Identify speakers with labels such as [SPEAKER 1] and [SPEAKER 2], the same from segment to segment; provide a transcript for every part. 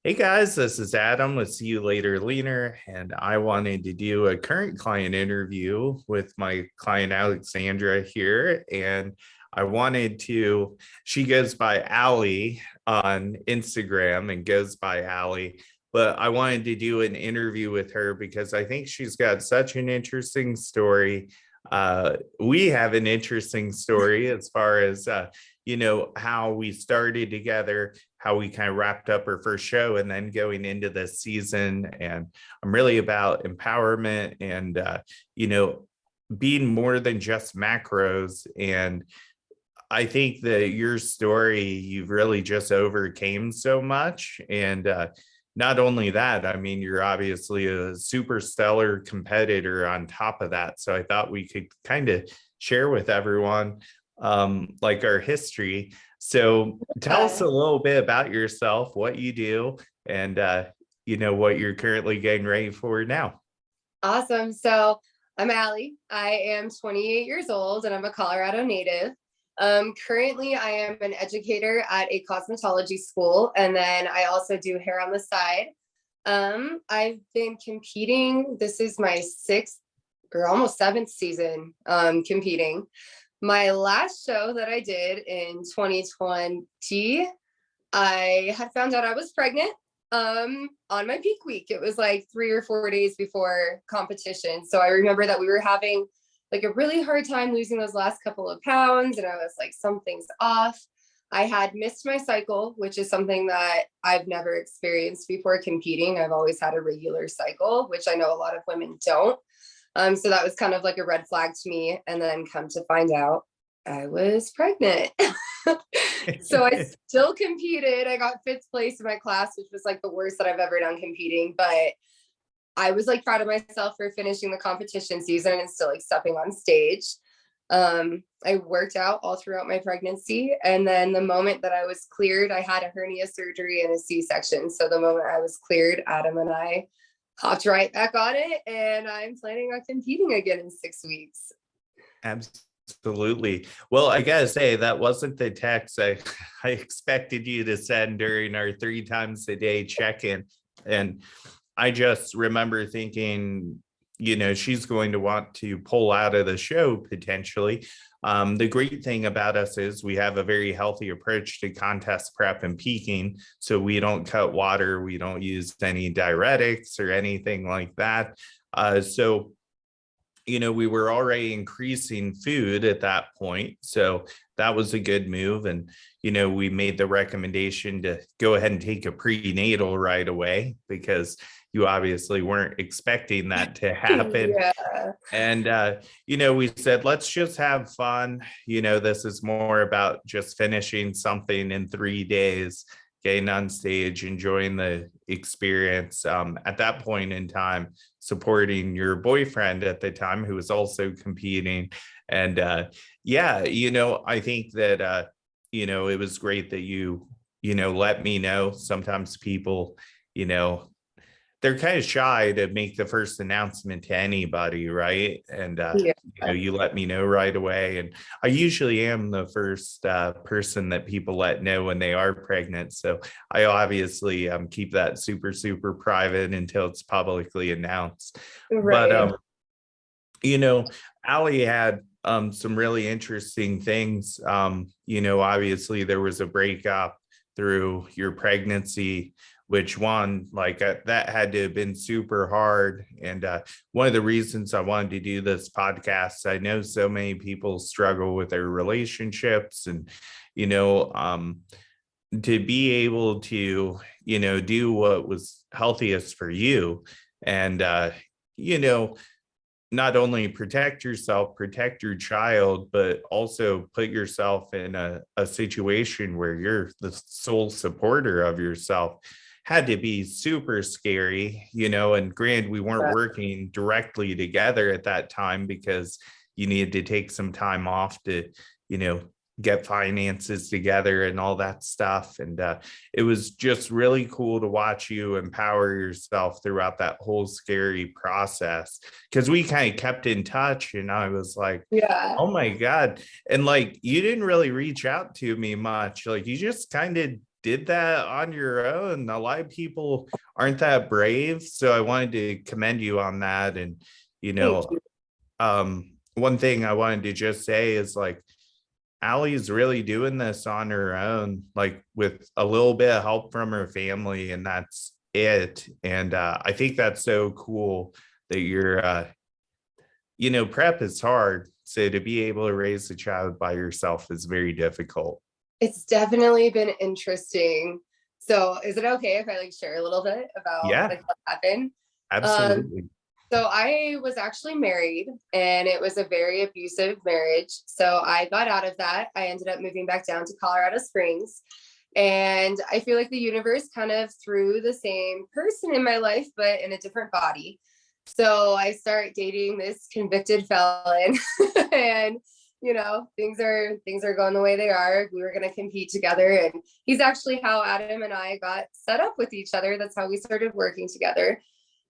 [SPEAKER 1] Hey guys, this is Adam with See You Later Leaner, and I wanted to do a current client interview with my client Alexandra here. And she goes by Allie on Instagram and goes by Allie, but I wanted to do an interview with her because I think she's got such an interesting story. We have an interesting story as far as, how we started together, how we kind of wrapped up our first show, and then going into this season. And I'm really about empowerment and, being more than just macros. And I think that your story, you've really just overcame so much. And not only that, I mean, you're obviously a super stellar competitor on top of that. So I thought we could kind of share with everyone like our history. So tell us a little bit about yourself, what you do, and what you're currently getting ready for now.
[SPEAKER 2] Awesome. So I'm Allie. I am 28 years old and I'm a Colorado native. Currently, I am an educator at a cosmetology school, and then I also do hair on the side. I've been competing. This is my sixth or almost seventh season competing. My last show that I did in 2020, I had found out I was pregnant on my peak week. It was like 3 or 4 days before competition. So I remember that we were having like a really hard time losing those last couple of pounds. And I was like, something's off. I had missed my cycle, which is something that I've never experienced before competing. I've always had a regular cycle, which I know a lot of women don't. So that was kind of like a red flag to me. And then come to find out I was pregnant. So I still competed. I got fifth place in my class, which was like the worst that I've ever done competing. But I was like proud of myself for finishing the competition season and still like stepping on stage. I worked out all throughout my pregnancy. And then the moment that I was cleared, I had a hernia surgery and a C-section. So the moment I was cleared, Adam and I hopped right back on it. And I'm planning on competing again in 6 weeks.
[SPEAKER 1] Absolutely. Well, I gotta say that wasn't the text I expected you to send during our 3 times a day check-in. And I just remember thinking, she's going to want to pull out of the show potentially. The great thing about us is we have a very healthy approach to contest prep and peaking. So we don't cut water, we don't use any diuretics or anything like that. So we were already increasing food at that point. So that was a good move. And, we made the recommendation to go ahead and take a prenatal right away because you obviously weren't expecting that to happen.
[SPEAKER 2] Yeah.
[SPEAKER 1] And, we said, let's just have fun. This is more about just finishing something in 3 days, getting on stage, enjoying the experience. At that point in time, supporting your boyfriend at the time, who was also competing. And I think that, it was great that you let me know. Sometimes people, they're kind of shy to make the first announcement to anybody, right? And
[SPEAKER 2] Yeah.
[SPEAKER 1] you let me know right away. And I usually am the first person that people let know when they are pregnant. So I obviously keep that super, super private until it's publicly announced.
[SPEAKER 2] Right.
[SPEAKER 1] But Allie had some really interesting things. Obviously there was a breakup through your pregnancy, which one like that had to have been super hard. And one of the reasons I wanted to do this podcast, I know so many people struggle with their relationships, and to be able to do what was healthiest for you, and not only protect yourself, protect your child, but also put yourself in a situation where you're the sole supporter of yourself, had to be super scary. And granted, we weren't working directly together at that time because you needed to take some time off to, get finances together and all that stuff. And it was just really cool to watch you empower yourself throughout that whole scary process, because we kind of kept in touch and I was like,
[SPEAKER 2] Yeah.
[SPEAKER 1] oh my God. And like, you didn't really reach out to me much. Like you just kind of did that on your own. A lot of people aren't that brave. So I wanted to commend you on that. And, you
[SPEAKER 2] Thank
[SPEAKER 1] know,
[SPEAKER 2] you.
[SPEAKER 1] one thing I wanted to just say is like, Allie's really doing this on her own, like with a little bit of help from her family, and that's it. And I think that's so cool that you're, prep is hard. So to be able to raise a child by yourself is very difficult.
[SPEAKER 2] It's definitely been interesting. So is it okay if I like share a little bit about
[SPEAKER 1] Yeah,
[SPEAKER 2] like what happened? Um,
[SPEAKER 1] absolutely.
[SPEAKER 2] so I was actually married and it was a very abusive marriage. So I got out of that. I ended up moving back down to Colorado Springs. And I feel like the universe kind of threw the same person in my life, but in a different body. So I start dating this convicted felon and things are going the way they are. We were going to compete together, and he's actually how Adam and I got set up with each other. That's how we started working together.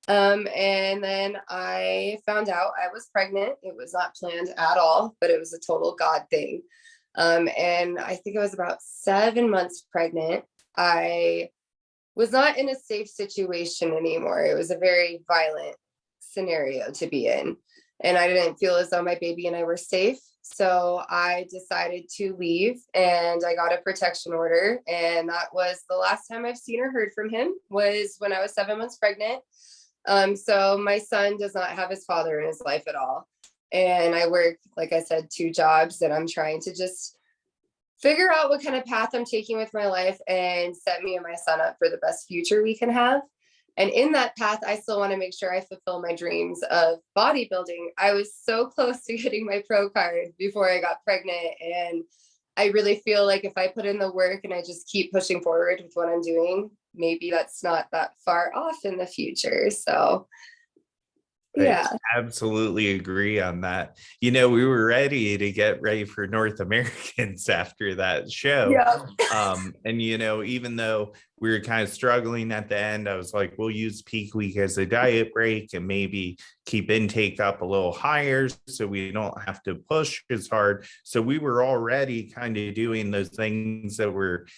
[SPEAKER 2] And then I found out I was pregnant. It was not planned at all, but it was a total God thing. And I think I was about 7 months pregnant. I was not in a safe situation anymore. It was a very violent scenario to be in. And I didn't feel as though my baby and I were safe. So I decided to leave and I got a protection order. And that was the last time I've seen or heard from him, was when I was 7 months pregnant. So my son does not have his father in his life at all. And I work, like I said, 2 jobs, and I'm trying to just figure out what kind of path I'm taking with my life and set me and my son up for the best future we can have. And in that path, I still want to make sure I fulfill my dreams of bodybuilding. I was so close to getting my pro card before I got pregnant. And I really feel like if I put in the work and I just keep pushing forward with what I'm doing, maybe that's not that far off in the future. So,
[SPEAKER 1] I
[SPEAKER 2] yeah.
[SPEAKER 1] absolutely agree on that. We were ready for North Americans after that show.
[SPEAKER 2] Yeah.
[SPEAKER 1] And even though we were kind of struggling at the end, I was like, we'll use peak week as a diet break and maybe keep intake up a little higher so we don't have to push as hard. So we were already kind of doing those things that were,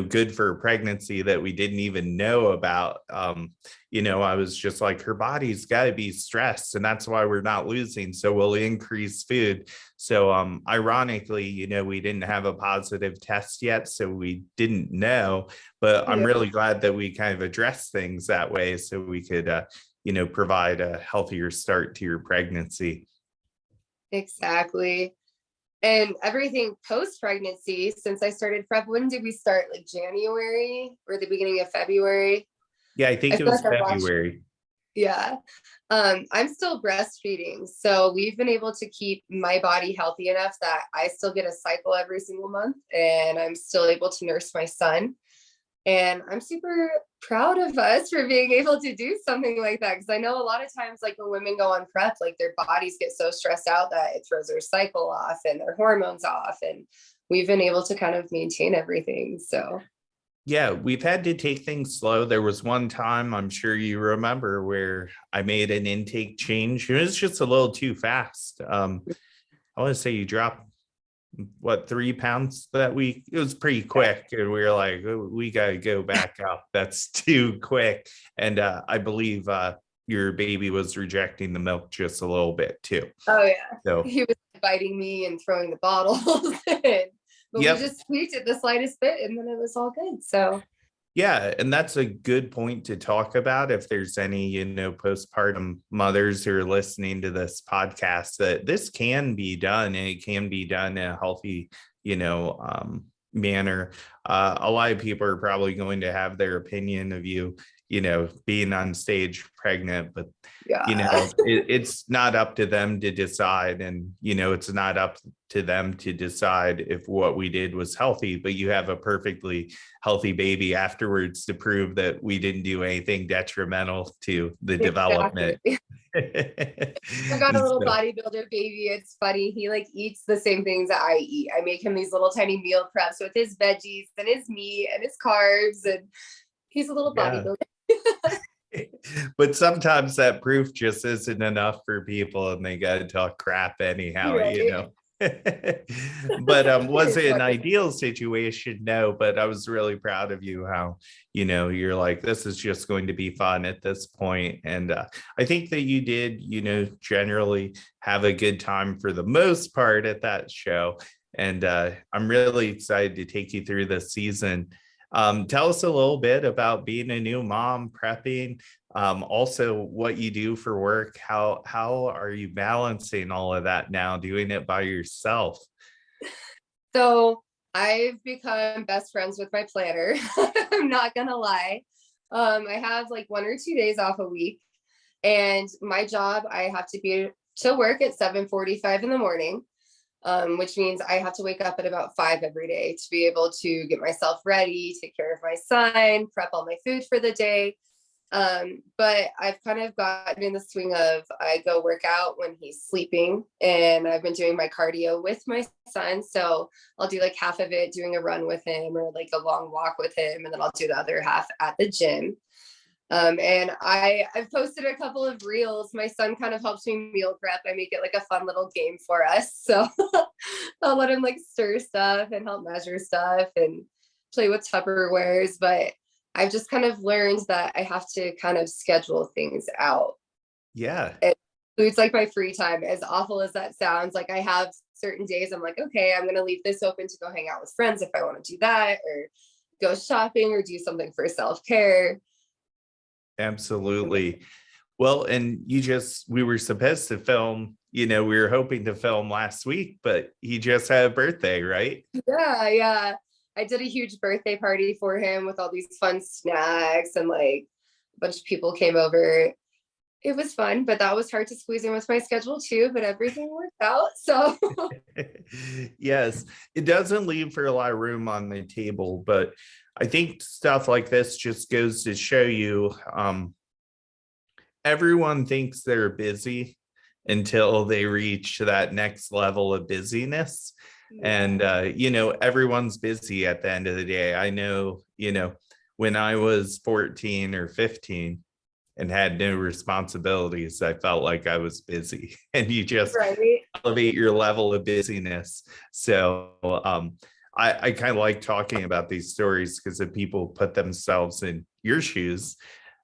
[SPEAKER 1] good for pregnancy that we didn't even know about. I was just like, her body's got to be stressed, and that's why we're not losing. So we'll increase food. So ironically, we didn't have a positive test yet, so we didn't know. But I'm
[SPEAKER 2] Yeah,
[SPEAKER 1] really glad that we kind of addressed things that way so we could, provide a healthier start to your pregnancy.
[SPEAKER 2] exactly. And everything post pregnancy, since I started prep, when did we start? Like January or the beginning of February?
[SPEAKER 1] Yeah, I
[SPEAKER 2] I
[SPEAKER 1] think it
[SPEAKER 2] feel
[SPEAKER 1] was
[SPEAKER 2] like I've watched.
[SPEAKER 1] February.
[SPEAKER 2] Yeah. I'm still breastfeeding. So we've been able to keep my body healthy enough that I still get a cycle every single month and I'm still able to nurse my son. And I'm super proud of us for being able to do something like that. Cause I know a lot of times, like when women go on prep, like their bodies get so stressed out that it throws their cycle off and their hormones off. And we've been able to kind of maintain everything. So,
[SPEAKER 1] Yeah, we've had to take things slow. There was one time, I'm sure you remember, where I made an intake change. It was just a little too fast. I want to say you dropped, what, 3 pounds that week. It was pretty quick, and we were like, "Oh, we got to go back up. That's too quick." And I believe your baby was rejecting the milk just a little bit too.
[SPEAKER 2] oh yeah,
[SPEAKER 1] So,
[SPEAKER 2] he was biting me and throwing the bottles. But we
[SPEAKER 1] yep.
[SPEAKER 2] just tweaked it the slightest bit and then it was all good. So,
[SPEAKER 1] Yeah, and that's a good point to talk about if there's any, postpartum mothers who are listening to this podcast, that this can be done and it can be done in a healthy, manner. A lot of people are probably going to have their opinion of you, being on stage pregnant, but
[SPEAKER 2] yeah.
[SPEAKER 1] it's not up to them to decide. And, it's not up to them to decide if what we did was healthy, but you have a perfectly healthy baby afterwards to prove that we didn't do anything detrimental to the
[SPEAKER 2] Exactly.
[SPEAKER 1] development.
[SPEAKER 2] I've got a little
[SPEAKER 1] So,
[SPEAKER 2] bodybuilder baby. It's funny. He like eats the same things that I eat. I make him these little tiny meal preps with his veggies and his meat and his carbs, and he's a little
[SPEAKER 1] yeah.
[SPEAKER 2] bodybuilder.
[SPEAKER 1] But sometimes that proof just isn't enough for people and they got to talk crap anyhow,
[SPEAKER 2] Right.
[SPEAKER 1] But was it an ideal situation? No, but I was really proud of you how, you're like, this is just going to be fun at this point. And I think that you did, generally have a good time for the most part at that show. And I'm really excited to take you through this season. Tell us a little bit about being a new mom, prepping, also what you do for work. How are you balancing all of that now, doing it by yourself?
[SPEAKER 2] So I've become best friends with my planner. I'm not gonna lie. I have like 1 or 2 days off a week, and my job, I have to be to work at 7:45 in the morning, which means I have to wake up at about 5 every day to be able to get myself ready, take care of my son, prep all my food for the day. But I've kind of gotten in the swing of I go work out when he's sleeping, and I've been doing my cardio with my son. So I'll do like half of it doing a run with him or like a long walk with him, and then I'll do the other half at the gym. And I've posted a couple of reels. My son kind of helps me meal prep. I make it like a fun little game for us. So I'll let him like stir stuff and help measure stuff and play with Tupperwares. But I've just kind of learned that I have to kind of schedule things out.
[SPEAKER 1] Yeah.
[SPEAKER 2] It includes like my free time, as awful as that sounds. Like I have certain days I'm like, okay, I'm gonna leave this open to go hang out with friends if I want to do that, or go shopping or do something for self-care.
[SPEAKER 1] Absolutely. Well, and we were supposed to film, we were hoping to film last week, but he just had a birthday, right?
[SPEAKER 2] Yeah. I did a huge birthday party for him with all these fun snacks, and like a bunch of people came over. It was fun, but that was hard to squeeze in with my schedule too, but everything worked out. So
[SPEAKER 1] Yes, it doesn't leave for a lot of room on the table, but I think stuff like this just goes to show you everyone thinks they're busy until they reach that next level of busyness. And everyone's busy at the end of the day. I know, when I was 14 or 15 and had no responsibilities, I felt like I was busy. And you just
[SPEAKER 2] right.
[SPEAKER 1] elevate your level of busyness. So I kind of like talking about these stories because if people put themselves in your shoes,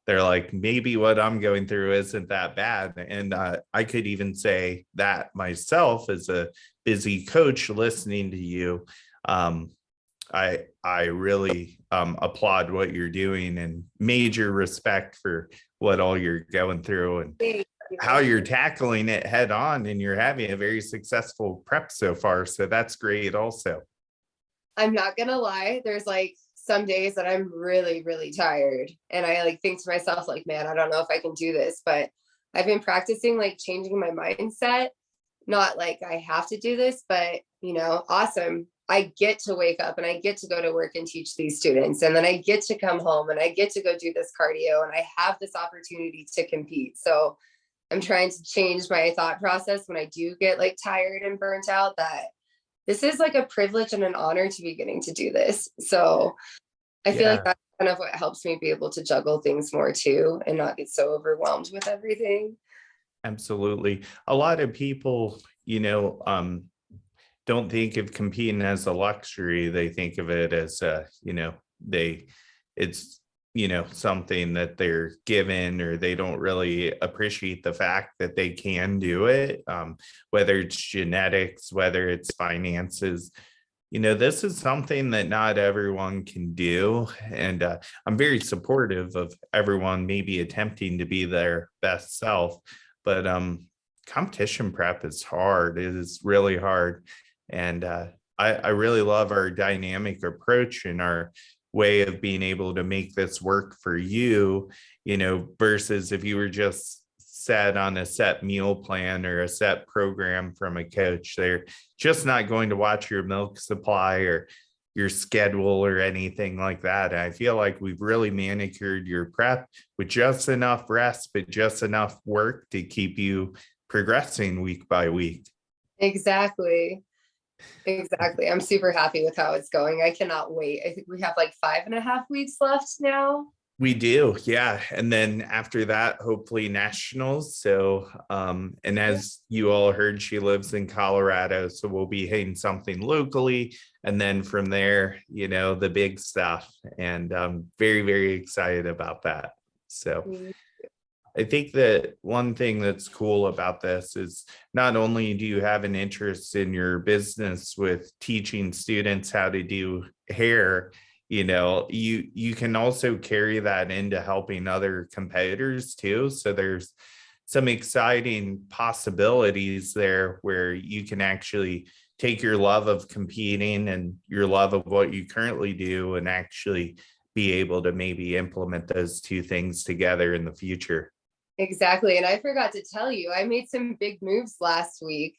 [SPEAKER 1] they're like, maybe what I'm going through isn't that bad. And I could even say that myself as a busy coach listening to you. I really applaud what you're doing and major respect for what all you're going through and how you're tackling it head on, and you're having a very successful prep so far. So that's great also.
[SPEAKER 2] I'm not gonna lie, there's like some days that I'm really, really tired. And I like think to myself, like, man, I don't know if I can do this. But I've been practicing like changing my mindset, not like I have to do this, but awesome. I get to wake up and I get to go to work and teach these students. And then I get to come home and I get to go do this cardio, and I have this opportunity to compete. So I'm trying to change my thought process when I do get like tired and burnt out, that this is like a privilege and an honor to be getting to do this. So I feel like
[SPEAKER 1] Yeah,
[SPEAKER 2] that's kind of what helps me be able to juggle things more too and not get so overwhelmed with everything.
[SPEAKER 1] absolutely. A lot of people, don't think of competing as a luxury. They think of it as they it's something that they're given, or they don't really appreciate the fact that they can do it, whether it's genetics, whether it's finances. This is something that not everyone can do. And I'm very supportive of everyone maybe attempting to be their best self. But competition prep is hard. It is really hard. And I really love our dynamic approach and our way of being able to make this work for you, versus if you were just set on a set meal plan or a set program from a coach. They're just not going to watch your milk supply or your schedule or anything like that. And I feel like we've really manicured your prep with just enough rest, but just enough work to keep you progressing week by week.
[SPEAKER 2] Exactly. Exactly. I'm super happy with how it's going. I cannot wait. I think we have like 5.5 weeks left now.
[SPEAKER 1] We do, yeah. And then after that, hopefully nationals. So, and
[SPEAKER 2] Yeah.
[SPEAKER 1] as you all heard, she lives in Colorado. So we'll be hitting something locally. And then from there, the big stuff. And I'm very, very excited about that. So I think that one thing that's cool about this is not only do you have an interest in your business with teaching students how to do hair, you can also carry that into helping other competitors too. So there's some exciting possibilities there where you can actually take your love of competing and your love of what you currently do and actually be able to maybe implement those two things together in the future.
[SPEAKER 2] Exactly. And I forgot to tell you, I made some big moves last week.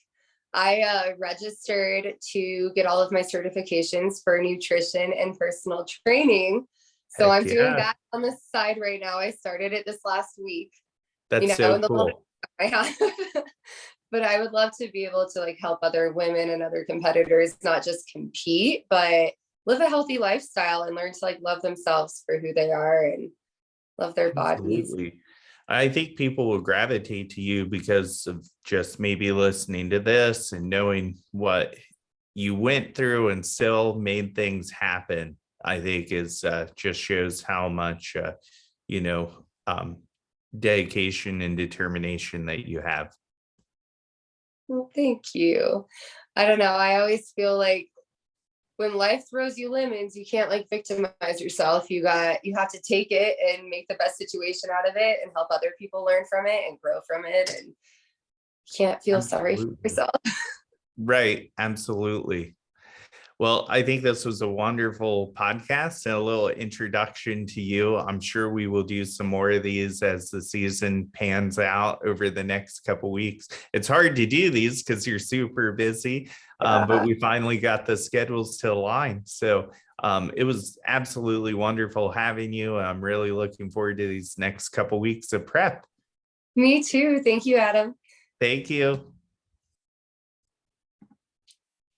[SPEAKER 2] I registered to get all of my certifications for nutrition and personal training. So
[SPEAKER 1] Heck
[SPEAKER 2] I'm doing
[SPEAKER 1] yeah.
[SPEAKER 2] that on the side right now. I started it this last week,
[SPEAKER 1] That's so
[SPEAKER 2] in the little
[SPEAKER 1] cool.
[SPEAKER 2] I have. But I would love to be able to like help other women and other competitors not just compete, but live a healthy lifestyle and learn to like love themselves for who they are and love their bodies.
[SPEAKER 1] Absolutely. I think people will gravitate to you because of just maybe listening to this and knowing what you went through and still made things happen. I think is just shows how much you know um, dedication and determination that you have.
[SPEAKER 2] Well, thank you. I don't know. I always feel like when life throws you lemons, you can't like victimize yourself. You have to take it and make the best situation out of it and help other people learn from it and grow from it. And you can't feel sorry for
[SPEAKER 1] Absolutely.
[SPEAKER 2] yourself.
[SPEAKER 1] Right. Absolutely. Well, I think this was a wonderful podcast and a little introduction to you. I'm sure we will do some more of these as the season pans out over the next couple weeks. It's hard to do these because you're super busy, but
[SPEAKER 2] Yeah.
[SPEAKER 1] we finally got the schedules to align. So it was absolutely wonderful having you. I'm really looking forward to these next couple weeks of prep.
[SPEAKER 2] Me too. Thank you, Adam.
[SPEAKER 1] Thank you.